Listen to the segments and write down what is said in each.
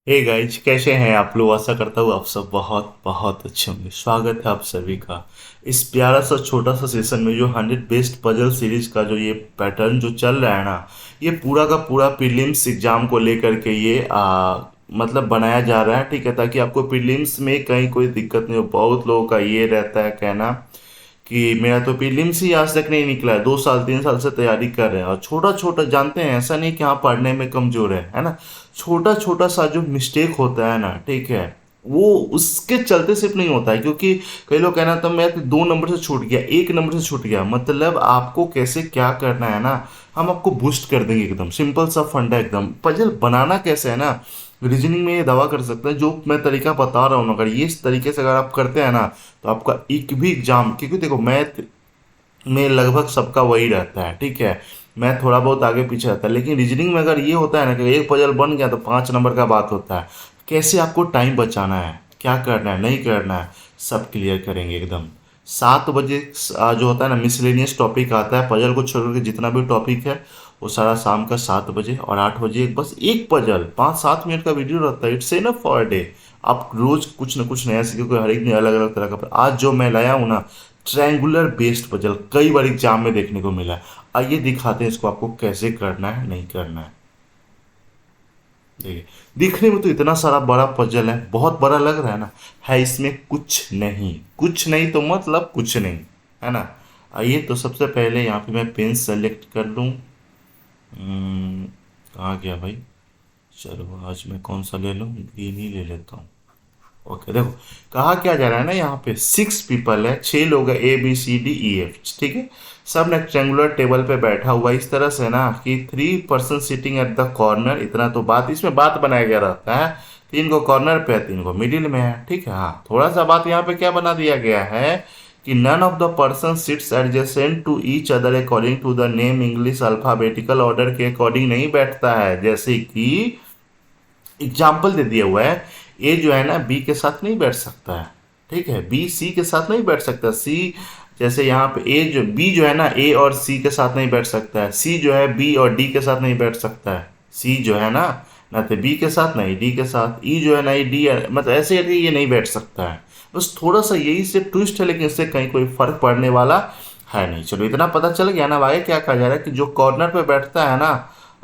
Hey guys, कैसे हैं आप लोग। आशा करता हूँ आप सब बहुत बहुत अच्छे होंगे। स्वागत है आप सभी का इस प्यारा सा छोटा सा सेशन में, जो 100 बेस्ट पजल सीरीज का जो ये पैटर्न जो चल रहा है ना, ये पूरा का पूरा प्रीलिम्स एग्जाम को लेकर के ये मतलब बनाया जा रहा है। ठीक है, ताकि आपको प्रीलिम्स में कहीं कोई दिक्कत नहीं हो। बहुत लोगों का ये रहता है कहना कि मेरा तो प्रीलिम्स ही आज तक नहीं निकला है, 2 साल 3 साल से तैयारी कर रहे हैं और छोटा छोटा, जानते हैं ऐसा नहीं कि हाँ पढ़ने में कमजोर है ना। छोटा छोटा सा जो मिस्टेक होता है ना, ठीक है, वो उसके चलते सिर्फ नहीं होता है। क्योंकि कई लोग कहना था मैं 2 नंबर से छूट गया, 1 नंबर से छूट गया, मतलब आपको कैसे क्या करना है ना, हम आपको बूस्ट कर देंगे। एकदम सिंपल सा फंडा, एकदम पजल बनाना कैसे है ना, रीजनिंग में ये दावा कर सकते हैं। जो मैं तरीका बता रहा हूँ, अगर ये इस तरीके से अगर आप करते हैं ना, तो आपका एक भी एग्जाम, क्योंकि देखो मैथ में लगभग सबका वही रहता है, ठीक है, मैं थोड़ा बहुत आगे पीछे रहता है, लेकिन रीजनिंग में अगर ये होता है ना कि एक पजल बन गया तो 5 नंबर का बात होता है। कैसे आपको टाइम बचाना है, क्या करना है नहीं करना है, सब क्लियर करेंगे एकदम। 7 बजे जो होता है ना मिसलेनियस टॉपिक आता है, पजल को छोड़ के जितना भी टॉपिक है वो सारा शाम का 7 बजे, और 8 बजे बस एक पजल 5-7 मिनट का वीडियो रहता है। It's enough for day. आप रोज कुछ ना कुछ नया सीखोगे, हर एक दिन अलग अलग तरह का। आज जो मैं लाया हूँ ना, ट्रायंगुलर बेस्ड पजल, कई बार एग्जाम में देखने को मिला है। आइए दिखाते हैं इसको आपको कैसे करना है नहीं करना है। देखिए, दिखने में तो इतना सारा बड़ा पजल है, बहुत बड़ा लग रहा है ना, है इसमें कुछ नहीं। कुछ नहीं तो मतलब कुछ नहीं, है ना। आइए, तो सबसे पहले यहाँ पे मैं पेन सेलेक्ट कर लूँ। कहाँ गया भाई। चलो आज मैं कौन सा ले लूँ, ग्रीन ही ले लेता हूँ। ओके, देखो कहा क्या जा रहा है ना, यहाँ पे 6 पीपल है, 6 लोग है, ABCDEF, ठीक है। सब रेक्टेंगुलर टेबल पे बैठा हुआ है इस तरह से ना कि 3 person sitting at the corner. इतना तो बात इसमें बात बनाया गया रहता है। 3 को कॉर्नर पे है, 3 को मिडिल में है, ठीक है। हाँ, थोड़ा सा बात यहाँ पे क्या बना दिया गया है कि none of the person sits adjacent to each other according to the name. English alphabetical order के अकॉर्डिंग नहीं बैठता है। जैसे कि एग्जाम्पल दे दिया हुआ है, ए जो है ना बी के साथ नहीं बैठ सकता है, ठीक है, बी सी के साथ नहीं बैठ सकता। सी, जैसे यहाँ पे ए जो बी जो है ना, ए और सी के साथ नहीं बैठ सकता है। सी जो है बी और डी के साथ नहीं बैठ सकता है। सी जो है ना तो बी के साथ नहीं डी के साथ। ई जो है ना ये डी, मतलब ऐसे है कि ये नहीं बैठ सकता है। बस थोड़ा सा यही से ट्विस्ट है, लेकिन इससे कहीं कोई फर्क पड़ने वाला है नहीं। चलो इतना पता चल गया ना। अब आगे क्या कहा जा रहा है कि जो कॉर्नर पे बैठता है ना,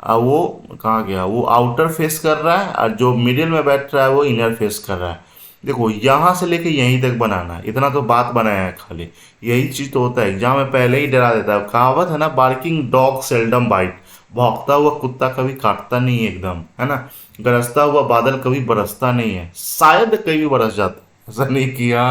वो कहाँ गया, वो आउटर फेस कर रहा है, और जो मिडिल में बैठ रहा है वो इनर फेस कर रहा है। देखो यहाँ से लेके यहीं तक बनाना है, इतना तो बात बनाया है खाली। यही चीज तो होता है, एग्जाम में पहले ही डरा देता है। कहावत है ना, बार्किंग डॉग सेल्डम बाइट। भौंकता हुआ कुत्ता कभी काटता नहीं है, एकदम, है ना। गरजता हुआ बादल कभी बरसता नहीं है, शायद कभी बरस जाता है। ऐसा नहीं किया,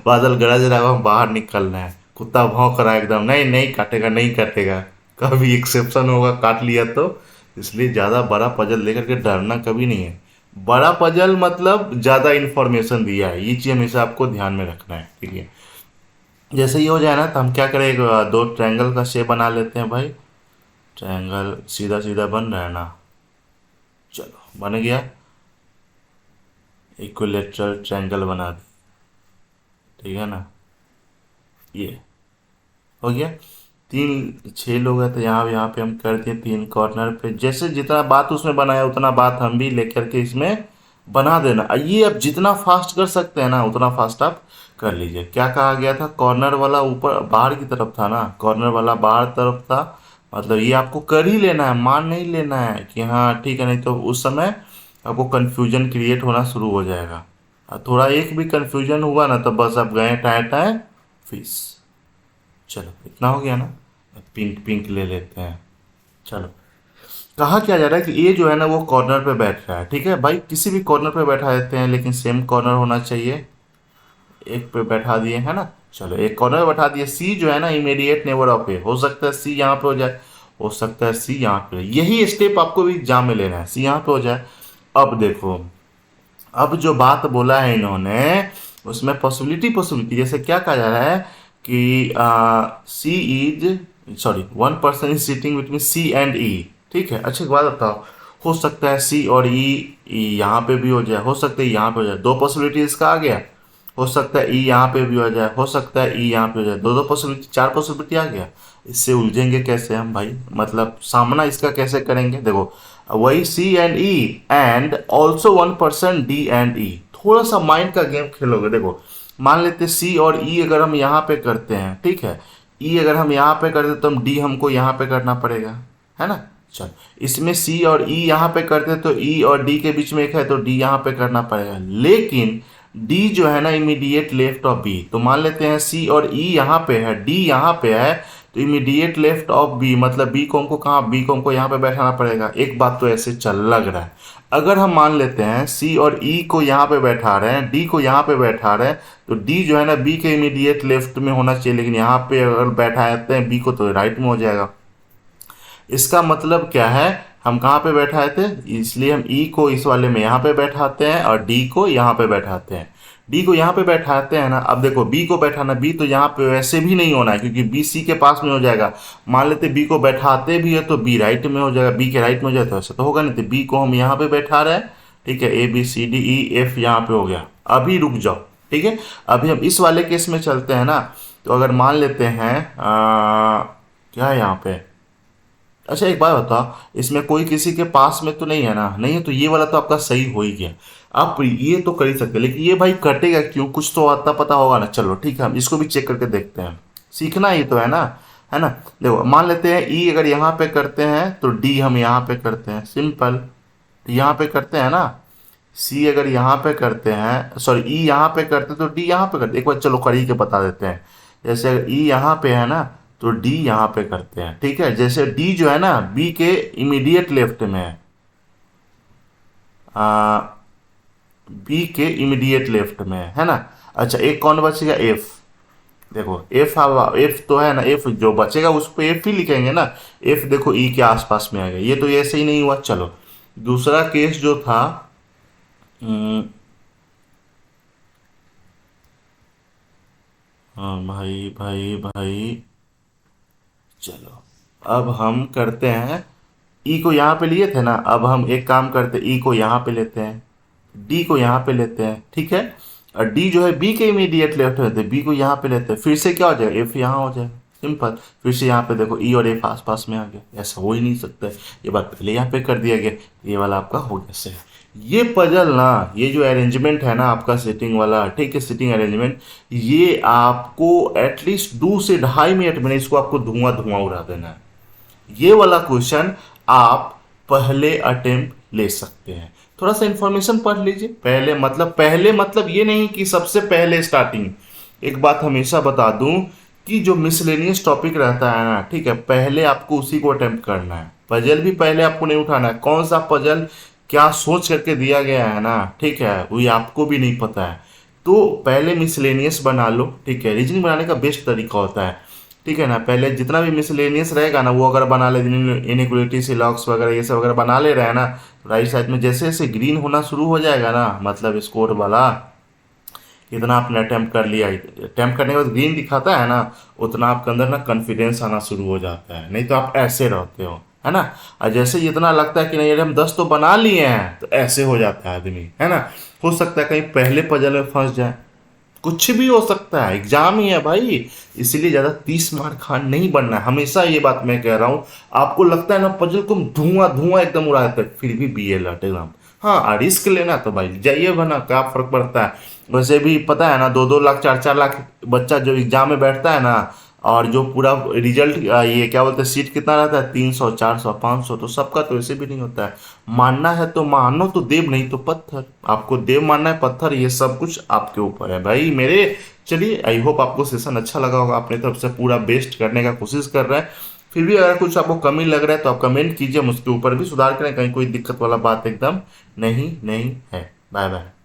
बादल गरज रहा है, बाहर निकलना है, कुत्ता भौंक रहा है एकदम, नहीं नहीं काटेगा नहीं काटेगा। कभी एक्सेप्शन होगा, काट लिया तो। इसलिए ज़्यादा बड़ा पजल लेकर के डरना कभी नहीं है। बड़ा पजल मतलब ज़्यादा इन्फॉर्मेशन दिया है, ये चीज़ हमेशा आपको ध्यान में रखना है, ठीक है। जैसे ही हो जाए ना, तो हम क्या करें, 2 ट्रायंगल का शेप बना लेते हैं भाई। ट्रायंगल सीधा सीधा बन रहा है ना, चलो बन गया। इक्विलेटरल ट्रायंगल बना दे, ठीक है ना, ये हो गया। 6 लोग हैं तो यहाँ पे हम कर दिए 3 कॉर्नर पे। जैसे जितना बात उसमें बनाया उतना बात हम भी लेकर के इसमें बना देना। ये अब जितना फास्ट कर सकते हैं ना उतना फास्ट आप कर लीजिए। क्या कहा गया था, कॉर्नर वाला ऊपर बाहर की तरफ था ना, कॉर्नर वाला बाहर तरफ था, मतलब ये आपको कर ही लेना है, मान नहीं लेना है कि हाँ ठीक है, नहीं तो उस समय आपको कन्फ्यूजन क्रिएट होना शुरू हो जाएगा। और थोड़ा एक भी कन्फ्यूजन हुआ ना तो बस आप गए टाए टाए फीस। चलो इतना हो गया ना। अब पिंक पिंक ले लेते हैं। चलो, कहा क्या जा रहा है कि ये जो है ना वो कॉर्नर पे बैठ रहा है, ठीक है भाई, किसी भी कॉर्नर पे बैठा देते हैं, लेकिन सेम कॉर्नर होना चाहिए। एक पे बैठा दिए, है ना। चलो एक कॉर्नर पे बैठा दिए। सी जो है ना इमीडिएट नेबर ऑफ ए, हो सकता है सी यहाँ पे हो जाए, हो सकता है सी यहाँ पे। यही स्टेप आपको भी एग्जाम में लेना है, सी यहाँ पे हो जाए। अब देखो, अब जो बात बोला है इन्होंने, उसमें पॉसिबिलिटी जैसे क्या कहा जा रहा है कि C is, sorry, 1 person is sitting between C and E, ठीक है। अच्छा एक बात बताओ, हो सकता है सी और ई यहाँ पे भी हो जाए, हो सकता है यहाँ पे हो जाए, 2 पॉसिबिलिटी इसका आ गया। हो सकता है ई यहाँ पे भी हो जाए, हो सकता है ई यहाँ पे हो जाए, दो दो पॉसिबिलिटी, 4 पॉसिबिलिटी आ गया। इससे उलझेंगे कैसे हम भाई, मतलब सामना इसका कैसे करेंगे। देखो, वही C and E, and also 1% D and E. थोड़ा सा माइंड का गेम खेलोगे। देखो मान लेते सी और ई अगर हम यहाँ पे करते हैं, ठीक है, ई अगर हम यहाँ पे करते तो हम डी हमको यहाँ पे करना पड़ेगा, है ना। चल इसमें सी और ई यहाँ पे करते तो ई और डी के बीच में एक है तो डी यहाँ पे करना पड़ेगा, लेकिन डी जो है ना इमीडिएट लेफ्ट ऑफ बी, तो मान लेते हैं सी और ई यहाँ पे है, डी यहाँ पे है, तो इमीडिएट लेफ्ट ऑफ बी मतलब बी को हमको कहाँ, बी को हमको यहाँ पे बैठाना पड़ेगा। एक बात तो ऐसे चल लग रहा है। अगर हम मान लेते हैं सी और ई को यहाँ पे बैठा रहे हैं, डी को यहाँ पे बैठा रहे हैं, तो डी जो है ना बी के इमीडिएट लेफ्ट में होना चाहिए, लेकिन यहाँ पे अगर बैठाते हैं बी को तो राइट में हो जाएगा। इसका मतलब क्या है, हम कहाँ पे बैठाए थे, इसलिए हम ई को इस वाले में यहाँ पे बैठाते हैं और डी को यहाँ पे बैठाते हैं। डी को यहाँ पे बैठाते हैं ना, अब देखो बी को बैठाना, बी तो यहाँ पे वैसे भी नहीं होना है क्योंकि बी सी के पास में हो जाएगा। मान लेते बी को बैठाते भी है तो बी राइट में हो जाएगा, बी के राइट में हो जाए तो ऐसा तो होगा नहीं, तो बी को हम यहाँ पे बैठा रहे हैं, ठीक है, A B C D E F यहाँ पे हो गया। अभी रुक जाओ, ठीक है, अभी हम इस वाले केस में चलते हैं ना। तो अगर मान लेते हैं क्या है यहाँ पे, अच्छा एक बात बताओ, इसमें कोई किसी के पास में तो नहीं है ना, नहीं है तो ये वाला तो आपका सही हो ही गया। आप ये तो कर ही सकते, लेकिन ये भाई कटेगा क्यों, कुछ तो आता पता होगा ना। चलो ठीक है, हम इसको भी चेक करके देखते हैं, सीखना ही तो है ना, है ना। देखो मान लेते हैं ई अगर यहाँ पे करते हैं तो डी हम यहाँ पे करते हैं, सिंपल, यहाँ पे करते हैं ना। सी अगर यहाँ पे करते हैं, सॉरी ई यहाँ पे करते तो डी यहाँ पे करते, एक बार चलो कर ही के बता देते हैं। जैसे अगर ई यहाँ पे है ना तो डी यहाँ पे करते हैं, ठीक है। जैसे डी जो है ना बी के इमीडिएट लेफ्ट में है, बी के इमीडिएट लेफ्ट में है ना। अच्छा एक कौन बचेगा, एफ। देखो एफ, एफ तो है ना, एफ जो बचेगा उस पर एफ ही लिखेंगे ना। एफ देखो ई के आसपास में आ गया, ये तो ऐसे ही नहीं हुआ। चलो दूसरा केस जो था, हाँ भाई भाई भाई, चलो अब हम करते हैं, ई को यहाँ पे लिए थे ना, अब हम एक काम करते हैं, ई को यहाँ पे लेते हैं, डी को यहाँ पे लेते हैं, ठीक है, और डी जो है बी के इमीडिएट लेफ्ट में थे, बी को यहाँ पे लेते हैं, फिर से क्या हो जाएगा, एफ यहाँ हो जाएगा, सिंपल। फिर से यहाँ पे देखो ई और एफ आस पास में आ गया, ऐसा हो ही नहीं सकता है। ये बात पहले यहाँ पे कर दिया गया, ये वाला आपका हो गया सही। ये पजल ना, ये जो अरेंजमेंट है ना आपका सेटिंग वाला, ठीक है, सिटिंग अरेंजमेंट, ये आपको एटलीस्ट 2 से 2.5 मिनट में इसको आपको धुआं धुआं उड़ा देना है। ये वाला क्वेश्चन आप पहले अटेम्प्ट ले सकते हैं। थोड़ा सा इंफॉर्मेशन पढ़ लीजिए पहले मतलब ये नहीं कि सबसे पहले स्टार्टिंग। एक बात हमेशा बता दूं कि जो मिसलेनियस टॉपिक रहता है ना, ठीक है, पहले आपको उसी को अटेम्प्ट करना है। पजल भी पहले आपको नहीं उठाना है, कौन सा पजल क्या सोच करके दिया गया है ना, ठीक है, वो आपको भी नहीं पता है। तो पहले मिसलेनियस बना लो, ठीक है, रीजनिंग बनाने का बेस्ट तरीका होता है, ठीक है ना। पहले जितना भी मिसलेनियस रहेगा ना वो अगर बना ले, इनइक्वलिटी से लॉग्स वगैरह ये सब अगर बना ले रहे हैं ना, राइट साइड में जैसे जैसे ग्रीन होना शुरू हो जाएगा ना, मतलब स्कोर वाला, इतना आपने अटैम्प्ट कर लिया, अटैम्प्ट करने के बाद ग्रीन दिखाता है ना, उतना आपके अंदर ना कॉन्फिडेंस आना शुरू हो जाता है, नहीं तो आप ऐसे रहते हो, है ना। और जैसे इतना लगता है कि नहीं अरे हम 10 तो बना लिए हैं, तो ऐसे हो जाता है आदमी, है ना। हो सकता है कहीं पहले पजल में फंस जाए, कुछ भी हो सकता है, एग्जाम ही है भाई, इसीलिए ज़्यादा 30 मार खान नहीं बनना है। हमेशा ये बात मैं कह रहा हूँ, आपको लगता है ना पजल को धुआं धुआं एकदम उड़ा देता है, फिर भी बी एल एग्जाम, हाँ रिस्क लेना तो भाई जाइए बना, क्या फर्क पड़ता है। वैसे भी पता है ना 2-2 लाख 4-4 लाख बच्चा जो एग्जाम में बैठता है ना, और जो पूरा रिजल्ट ये क्या बोलते हैं सीट कितना रहता है, 300 400 500, तो सबका तो ऐसे भी नहीं होता है। मानना है तो मानो, तो देव, नहीं तो पत्थर। आपको देव मानना है पत्थर, ये सब कुछ आपके ऊपर है भाई मेरे। चलिए आई होप आपको सेशन अच्छा लगा होगा, अपने तरफ से पूरा बेस्ट करने का कोशिश कर रहे हैं। फिर भी अगर कुछ आपको कमी लग रहा है तो आप कमेंट कीजिए, हम उसके ऊपर भी सुधार करें, कहीं कोई दिक्कत वाला बात एकदम नहीं है। Bye bye.